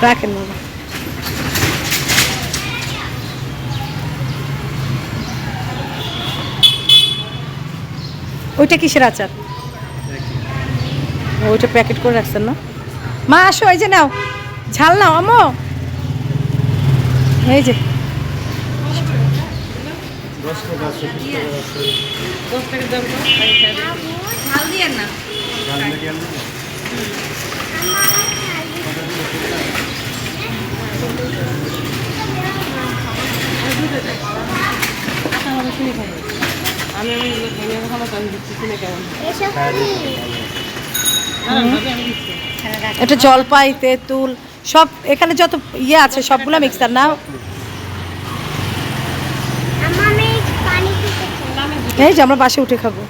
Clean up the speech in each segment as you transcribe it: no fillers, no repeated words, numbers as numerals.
রাখেন বাবা। ওইটা কিসের আচার? ওইটা প্যাকেট করে রাখছেন না? মা আসো, এই যে নাও, ঝাল নাও আমো, এই যে এটা জলপাই তেঁতুল সব এখানে যত ইয়ে আছে সবগুলো মিক্সার না। এই যে আমরা বাসে উঠে খাবো।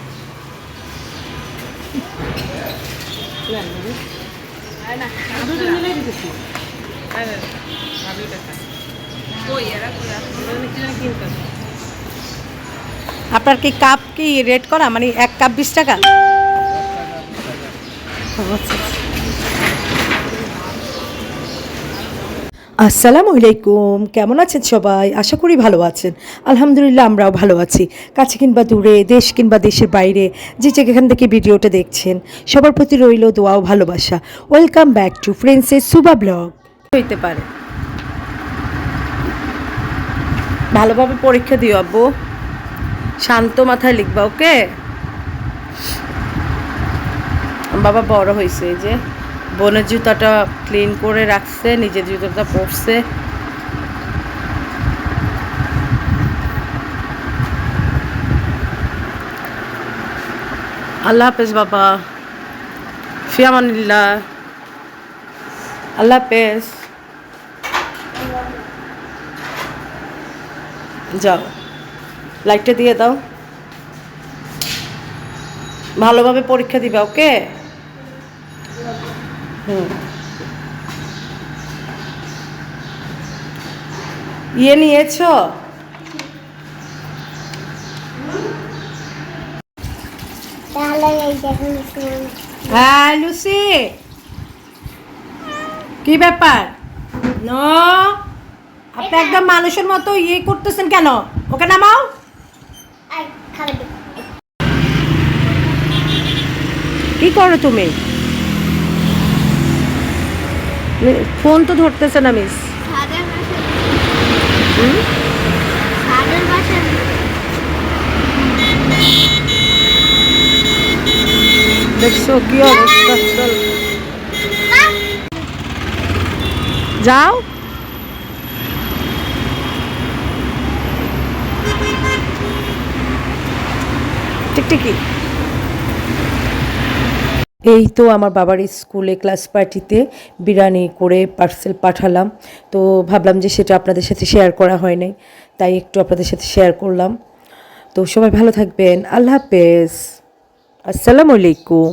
আপনার কি কাপ কি রেট করা, মানে 1 কাপ 20 টাকা? আসসালামু আলাইকুম, কেমন আছেন সবাই? আশা করি ভালো আছেন। আলহামদুলিল্লাহ আমরাও ভালো আছি। কাছে কিংবা দূরে, দেশ কিংবা দেশের বাইরে, যে যেখান থেকে ভিডিওটা দেখছেন সবার প্রতি রইল দোয়া ও ভালোবাসা। ওয়েলকাম ব্যাক টু ফ্রেন্ডসের সুবা ব্লগ। হইতে পারে ভালোভাবে পরীক্ষা দিও আব্বু, শান্ত মাথায় লিখবা, ওকে? বাবা বড় হয়েছে, এই যে বোনের জুতাটা ক্লিন করে রাখছে, নিজের জুতাটা পরছে। আল্লাহ হাফেজ বাবা, ফিয়ামানিল্লাহ, আল্লাহ হাফেজ। যাও, লাইটটা দিয়ে দাও, ভালোভাবে পরীক্ষা দিবা, ওকে? ইয়ে নিয়েছ? হ্যাঁ লুসি, কি ব্যাপার? নো, আপনি একদম মানুষের মতো ইয়ে করতেছেন কেন? ওকে নামাও। কি করো তুমি? ফোন তো ধরতেছে না মিস। দেখছো কি অবস্থা? যাও, টিকটিকি। এই তো আমার বাবার স্কুলে ক্লাস পার্টিতে বিরিয়ানি করে পার্সেল পাঠালাম, তো ভাবলাম যে সেটা আপনাদের সাথে শেয়ার করা হয় নাই, তাই একটু আপনাদের সাথে শেয়ার করলাম। তো সবাই ভালো থাকবেন, আল্লাহ হাফেজ, আসসালামু আলাইকুম।